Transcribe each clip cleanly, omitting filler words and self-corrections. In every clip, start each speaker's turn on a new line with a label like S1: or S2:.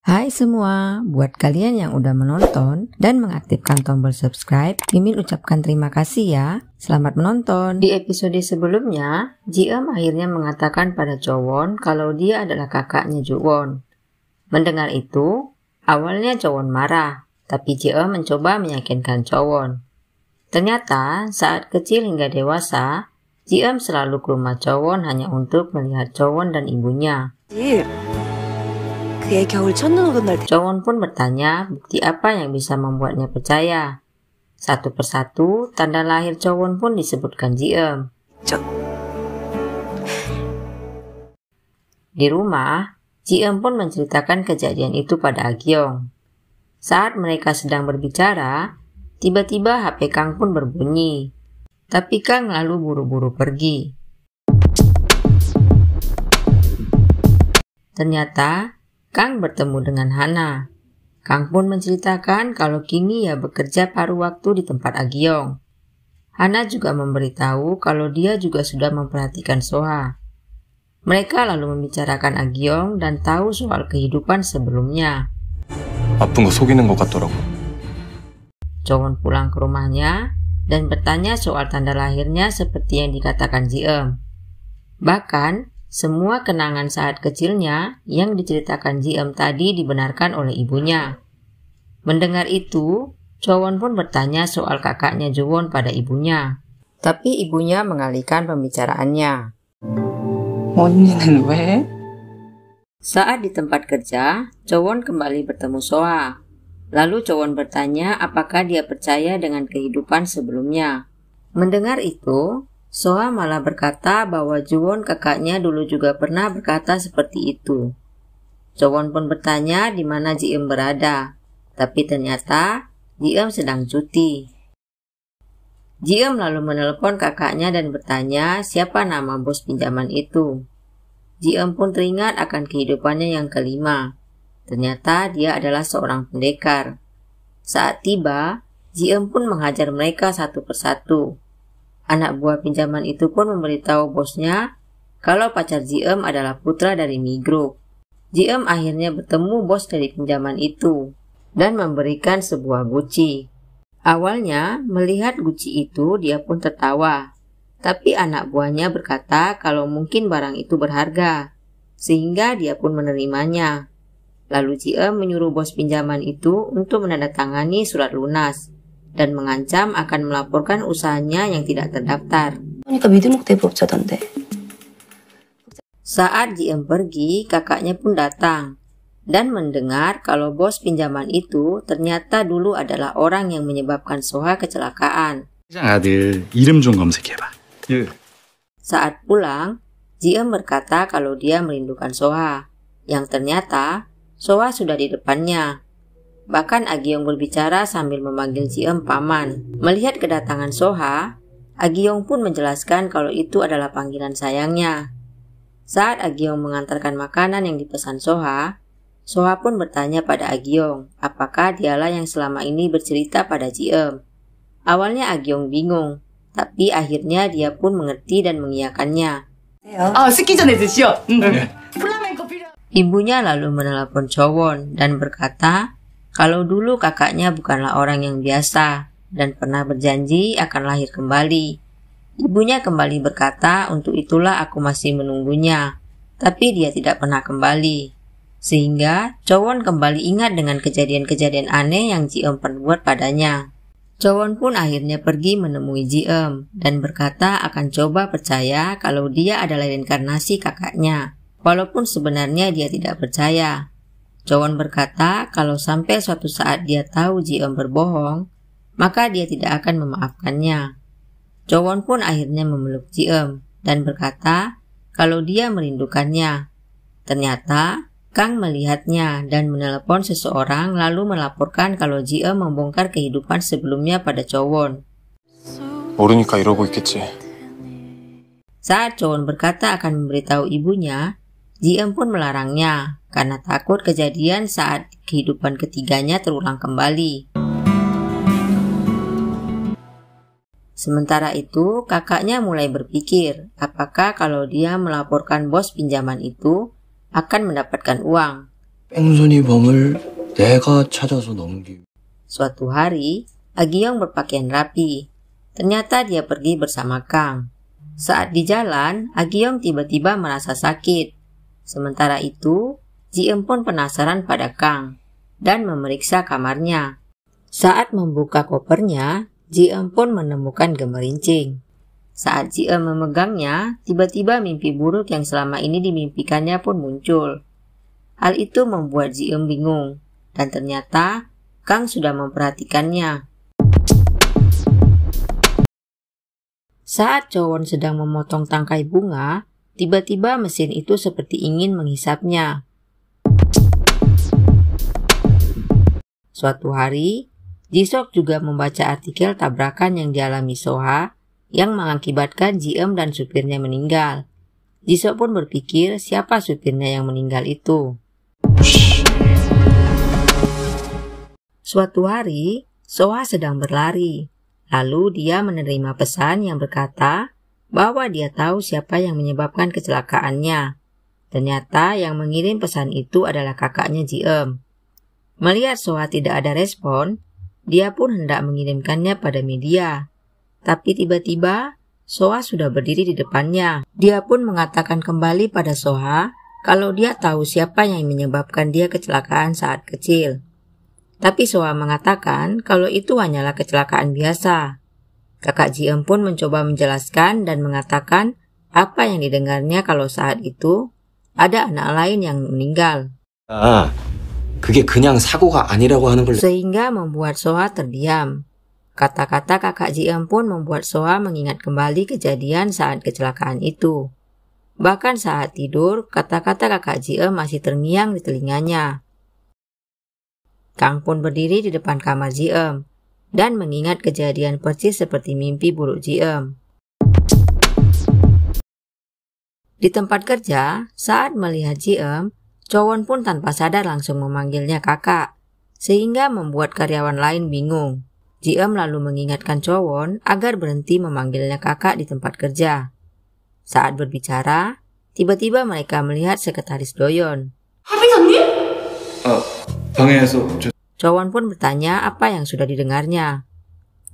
S1: Hai semua, buat kalian yang udah menonton dan mengaktifkan tombol subscribe, Mimin ucapkan terima kasih ya. Selamat menonton. Di episode sebelumnya, Ji-eum akhirnya mengatakan pada Chowon kalau dia adalah kakaknya Ju-won. Mendengar itu, awalnya Chowon marah, tapi Ji-eum mencoba meyakinkan Chowon. Ternyata, saat kecil hingga dewasa, Ji-eum selalu ke rumah Chowon hanya untuk melihat Chowon dan ibunya. Chowon pun bertanya bukti apa yang bisa membuatnya percaya. Satu persatu, tanda lahir Chowon pun disebutkan Ji-eum. Di rumah, Ji-eum pun menceritakan kejadian itu pada Agyeong. Saat mereka sedang berbicara, tiba-tiba HP Kang pun berbunyi. Tapi Kang lalu buru-buru pergi. Ternyata, Kang bertemu dengan Hana. Kang pun menceritakan kalau kini ia bekerja paruh waktu di tempat Agyeong. Hana juga memberitahu kalau dia juga sudah memperhatikan Soha. Mereka lalu membicarakan Agyeong dan tahu soal kehidupan sebelumnya.
S2: 아픈 거 속이는 것 같더라고.
S1: Chowon pulang ke rumahnya dan bertanya soal tanda lahirnya seperti yang dikatakan Ji-eum. Bahkan, semua kenangan saat kecilnya yang diceritakan Ji-eum tadi dibenarkan oleh ibunya. Mendengar itu, Chowon pun bertanya soal kakaknya Ju-won pada ibunya. Tapi ibunya mengalihkan pembicaraannya.
S3: 언니는 왜?
S1: Saat di tempat kerja, Chowon kembali bertemu Soha. Lalu Chowon bertanya apakah dia percaya dengan kehidupan sebelumnya. Mendengar itu, Soha malah berkata bahwa Ju-won kakaknya dulu juga pernah berkata seperti itu. Chowon pun bertanya di mana Ji-eum berada, tapi ternyata Ji-eum sedang cuti. Ji-eum lalu menelpon kakaknya dan bertanya siapa nama bos pinjaman itu. Ji-eum pun teringat akan kehidupannya yang kelima. Ternyata dia adalah seorang pendekar. Saat tiba, Ji-eum pun menghajar mereka satu persatu. Anak buah pinjaman itu pun memberitahu bosnya kalau pacar Ji-eum adalah putra dari Mi Group. Ji-eum akhirnya bertemu bos dari pinjaman itu dan memberikan sebuah guci. Awalnya, melihat guci itu dia pun tertawa. Tapi anak buahnya berkata kalau mungkin barang itu berharga, sehingga dia pun menerimanya. Lalu Ji-eum menyuruh bos pinjaman itu untuk menandatangani surat lunas dan mengancam akan melaporkan usahanya yang tidak terdaftar. Saat Ji-eum pergi, kakaknya pun datang dan mendengar kalau bos pinjaman itu ternyata dulu adalah orang yang menyebabkan Soha kecelakaan.
S2: 아들 이름 좀 검색해봐.
S1: Saat pulang, Ji-eum berkata kalau dia merindukan Soha, yang ternyata Soha sudah di depannya. Bahkan Agyeong berbicara sambil memanggil Ji-eum paman. Melihat kedatangan Soha, Agyeong pun menjelaskan kalau itu adalah panggilan sayangnya. Saat Agyeong mengantarkan makanan yang dipesan Soha, Soha pun bertanya pada Agyeong apakah dialah yang selama ini bercerita pada Ji-eum. Awalnya Agyeong bingung, tapi akhirnya dia pun mengerti dan mengiyakannya. Ibunya lalu menelepon Chowon dan berkata kalau dulu kakaknya bukanlah orang yang biasa dan pernah berjanji akan lahir kembali. Ibunya kembali berkata untuk itulah aku masih menunggunya, tapi dia tidak pernah kembali. Sehingga Chowon kembali ingat dengan kejadian-kejadian aneh yang Ji-eum perbuat padanya. Chowon pun akhirnya pergi menemui Ji-eum dan berkata akan coba percaya kalau dia adalah reinkarnasi kakaknya, walaupun sebenarnya dia tidak percaya. Chowon berkata kalau sampai suatu saat dia tahu Ji-eum berbohong, maka dia tidak akan memaafkannya. Chowon pun akhirnya memeluk Ji-eum dan berkata kalau dia merindukannya. Ternyata Kang melihatnya dan menelepon seseorang lalu melaporkan kalau Ji-eum membongkar kehidupan sebelumnya pada Chowon.
S2: 모르니까 이러고 있겠지.
S1: Saat Chowon berkata akan memberitahu ibunya, Ji-eum pun melarangnya karena takut kejadian saat kehidupan ketiganya terulang kembali. Sementara itu, kakaknya mulai berpikir apakah kalau dia melaporkan bos pinjaman itu akan mendapatkan uang.
S4: 뺑소니 범을 내가 찾아서 넘기.
S1: Suatu hari, Agiyong berpakaian rapi. Ternyata dia pergi bersama Kang. Saat di jalan, Agiyong tiba-tiba merasa sakit. Sementara itu, Ji-eum pun penasaran pada Kang dan memeriksa kamarnya. Saat membuka kopernya, Ji-eum pun menemukan gemerincing. Saat Ji-eum memegangnya, tiba-tiba mimpi buruk yang selama ini dimimpikannya pun muncul. Hal itu membuat Ji-eum bingung, dan ternyata Kang sudah memperhatikannya. Saat Chowon sedang memotong tangkai bunga, tiba-tiba mesin itu seperti ingin menghisapnya. Suatu hari, Ji-sok juga membaca artikel tabrakan yang dialami Soha yang mengakibatkan Ji-eum dan supirnya meninggal. Ji-sok pun berpikir siapa supirnya yang meninggal itu. Suatu hari, Soha sedang berlari. Lalu dia menerima pesan yang berkata bahwa dia tahu siapa yang menyebabkan kecelakaannya. Ternyata yang mengirim pesan itu adalah kakaknya Ji-eum. Melihat Soha tidak ada respon, dia pun hendak mengirimkannya pada media. Tapi tiba-tiba, Soha sudah berdiri di depannya. Dia pun mengatakan kembali pada Soha kalau dia tahu siapa yang menyebabkan dia kecelakaan saat kecil. Tapi Soha mengatakan kalau itu hanyalah kecelakaan biasa. Kakak Ji-eum pun mencoba menjelaskan dan mengatakan apa yang didengarnya kalau saat itu ada anak lain yang meninggal.
S4: 그게 그냥 사고가 아니라고 하는 걸.
S1: Sehingga membuat Soha terdiam. Kata-kata kakak Ji-eum pun membuat Soha mengingat kembali kejadian saat kecelakaan itu. Bahkan saat tidur, kata-kata kakak Ji-eum masih terngiang di telinganya. Kang pun berdiri di depan kamar Ji-eum dan mengingat kejadian persis seperti mimpi buruk Ji-eum. Di tempat kerja, saat melihat Ji-eum, Chowon pun tanpa sadar langsung memanggilnya kakak, sehingga membuat karyawan lain bingung. Ji-eum lalu mengingatkan Chowon agar berhenti memanggilnya kakak di tempat kerja. Saat berbicara, tiba-tiba mereka melihat sekretaris Doyon.
S2: 방에서
S1: Chowon pun bertanya apa yang sudah didengarnya.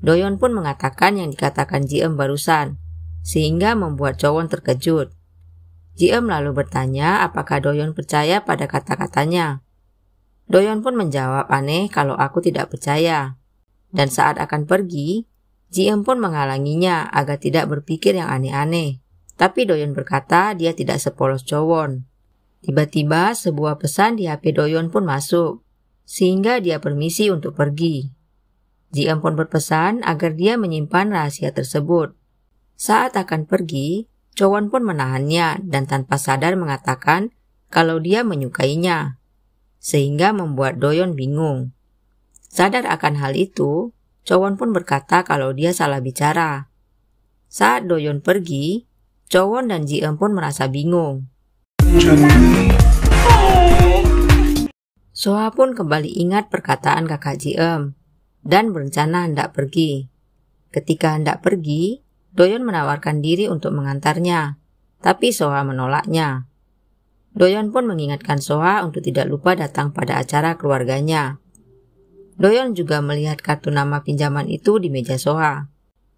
S1: Doyon pun mengatakan yang dikatakan Ji-eum barusan, sehingga membuat Chowon terkejut. Ji-eum lalu bertanya apakah Doyon percaya pada kata-katanya. Doyon pun menjawab aneh kalau aku tidak percaya. Dan saat akan pergi, Ji-eum pun menghalanginya agar tidak berpikir yang aneh-aneh. Tapi Doyon berkata dia tidak sepolos Chowon. Tiba-tiba sebuah pesan di HP Doyon pun masuk, sehingga dia permisi untuk pergi. Ji-eum pun berpesan agar dia menyimpan rahasia tersebut. Saat akan pergi, Chowon pun menahannya dan tanpa sadar mengatakan kalau dia menyukainya, sehingga membuat Doyon bingung. Sadar akan hal itu, Chowon pun berkata kalau dia salah bicara. Saat Doyon pergi, Chowon dan Ji-eum pun merasa bingung. Soha pun kembali ingat perkataan kakak Ji-eum dan berencana hendak pergi. Ketika hendak pergi, Doyon menawarkan diri untuk mengantarnya, tapi Soha menolaknya. Doyon pun mengingatkan Soha untuk tidak lupa datang pada acara keluarganya. Doyon juga melihat kartu nama pinjaman itu di meja Soha.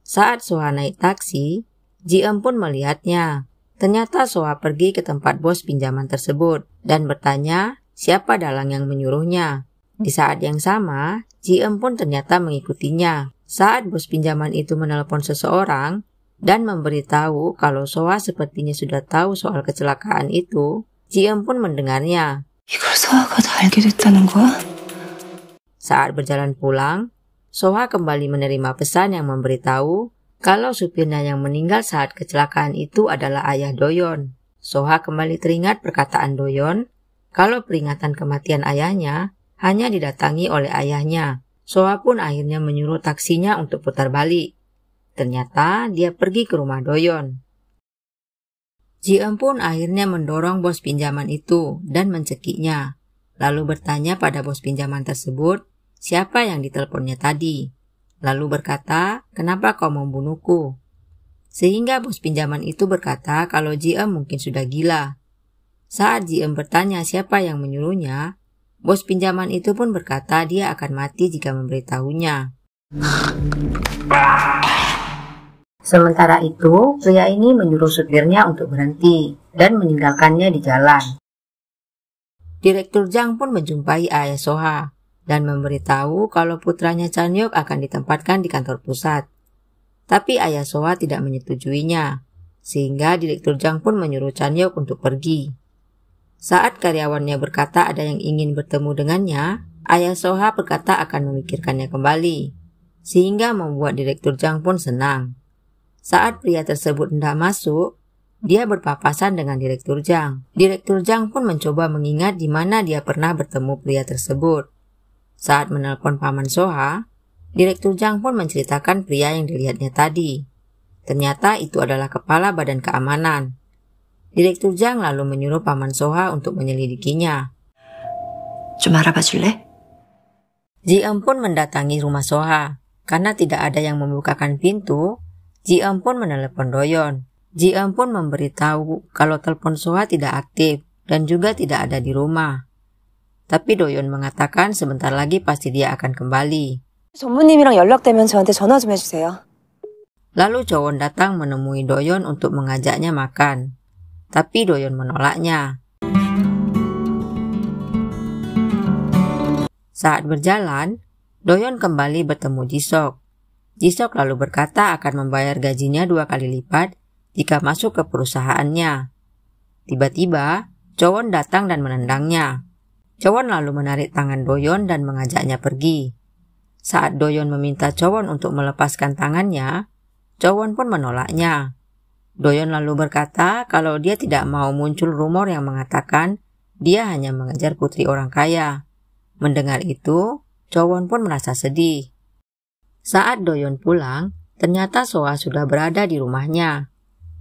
S1: Saat Soha naik taksi, Ji-eum pun melihatnya. Ternyata Soha pergi ke tempat bos pinjaman tersebut dan bertanya siapa dalang yang menyuruhnya. Di saat yang sama, Ji-eum pun ternyata mengikutinya. Saat bos pinjaman itu menelepon seseorang dan memberitahu kalau Soha sepertinya sudah tahu soal kecelakaan itu, Ji-eum pun mendengarnya.
S3: 이걸 소아가 다 알게 됐다는 거야?
S1: Saat berjalan pulang, Soha kembali menerima pesan yang memberitahu kalau supirnya yang meninggal saat kecelakaan itu adalah ayah Doyon. Soha kembali teringat perkataan Doyon kalau peringatan kematian ayahnya hanya didatangi oleh ayahnya. Soha pun akhirnya menyuruh taksinya untuk putar balik. Ternyata dia pergi ke rumah Doyon. Ji-eum pun akhirnya mendorong bos pinjaman itu dan mencekiknya, lalu bertanya pada bos pinjaman tersebut siapa yang diteleponnya tadi. Lalu berkata, kenapa kau membunuhku? Sehingga bos pinjaman itu berkata kalau Ji-eum mungkin sudah gila. Saat Ji-eum bertanya siapa yang menyuruhnya, Bos pinjaman itu pun berkata dia akan mati jika memberitahunya. Sementara itu, pria ini menyuruh supirnya untuk berhenti dan meninggalkannya di jalan. Direktur Jang pun menjumpai ayah Soha dan memberitahu kalau putranya Chanyeok akan ditempatkan di kantor pusat. Tapi ayah Soha tidak menyetujuinya, sehingga Direktur Jang pun menyuruh Chanyeok untuk pergi. Saat karyawannya berkata ada yang ingin bertemu dengannya, ayah Soha berkata akan memikirkannya kembali, sehingga membuat Direktur Jang pun senang. Saat pria tersebut hendak masuk, dia berpapasan dengan Direktur Jang. Direktur Jang pun mencoba mengingat di mana dia pernah bertemu pria tersebut. Saat menelpon paman Soha, Direktur Jang pun menceritakan pria yang dilihatnya tadi. Ternyata itu adalah kepala badan keamanan. Direktur Jang lalu menyuruh paman Soha untuk menyelidikinya.
S3: 좀 알아봐 줄래?
S1: Ji-eum pun mendatangi rumah Soha. Karena tidak ada yang membukakan pintu, Ji-eum pun menelepon Doyon. Ji-eum pun memberitahu kalau telepon Soha tidak aktif dan juga tidak ada di rumah. Tapi Doyon mengatakan sebentar lagi pasti dia akan kembali.
S3: 전무님이랑 연락되면 저한테 전화 좀 해주세요.
S1: Lalu Chowon datang menemui Doyon untuk mengajaknya makan. Tapi Doyon menolaknya. Saat berjalan, Doyon kembali bertemu Jisok. Jisok lalu berkata akan membayar gajinya 2 kali lipat jika masuk ke perusahaannya. Tiba-tiba, Chowon datang dan menendangnya. Chowon lalu menarik tangan Doyon dan mengajaknya pergi. Saat Doyon meminta Chowon untuk melepaskan tangannya, Chowon pun menolaknya. Doyon lalu berkata kalau dia tidak mau muncul rumor yang mengatakan dia hanya mengejar putri orang kaya. Mendengar itu, Chowon pun merasa sedih. Saat Doyon pulang, ternyata Soha sudah berada di rumahnya.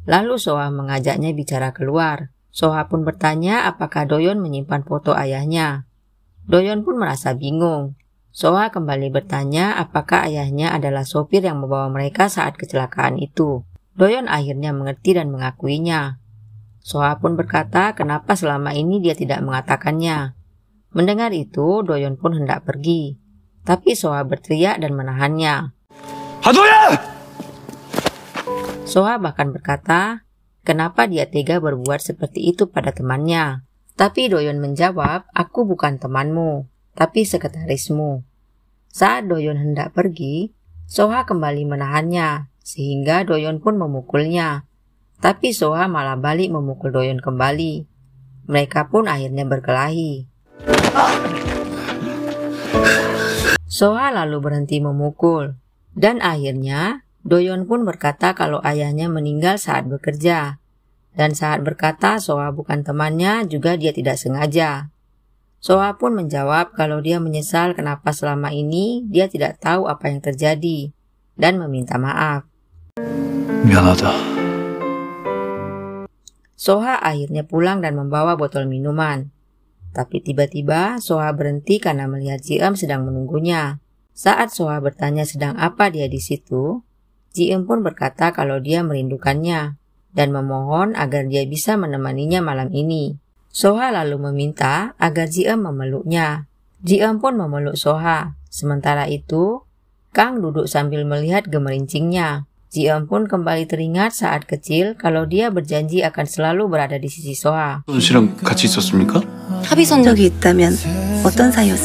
S1: Lalu Soha mengajaknya bicara keluar. Soha pun bertanya apakah Doyon menyimpan foto ayahnya. Doyon pun merasa bingung. Soha kembali bertanya apakah ayahnya adalah sopir yang membawa mereka saat kecelakaan itu. Doyon akhirnya mengerti dan mengakuinya. Soha pun berkata kenapa selama ini dia tidak mengatakannya. Mendengar itu, Doyon pun hendak pergi. Tapi Soha berteriak dan menahannya.
S2: 하도야!
S1: Soha bahkan berkata, kenapa dia tega berbuat seperti itu pada temannya. Tapi Doyon menjawab, aku bukan temanmu, tapi sekretarismu. Saat Doyon hendak pergi, Soha kembali menahannya, sehingga Doyon pun memukulnya. Tapi Soha malah balik memukul Doyon kembali. Mereka pun akhirnya berkelahi. Soha lalu berhenti memukul, dan akhirnya Doyon pun berkata kalau ayahnya meninggal saat bekerja. Dan saat berkata Soha bukan temannya, juga dia tidak sengaja. Soha pun menjawab kalau dia menyesal kenapa selama ini dia tidak tahu apa yang terjadi, dan meminta maaf.
S2: 미안하다.
S1: Soha akhirnya pulang dan membawa botol minuman. Tapi tiba-tiba Soha berhenti karena melihat Ji-eum sedang menunggunya. Saat Soha bertanya sedang apa dia di situ, Ji-eum pun berkata kalau dia merindukannya dan memohon agar dia bisa menemaninya malam ini. Soha lalu meminta agar Ji-eum memeluknya. Ji-eum pun memeluk Soha. Sementara itu, Kang duduk sambil melihat gemerincingnya. Ji-eum pun kembali teringat saat kecil kalau dia berjanji akan selalu berada di sisi Soha.
S2: 씨랑 같이 있었습니까?
S3: 합의선 적이 있다면 어떤 사이였어요?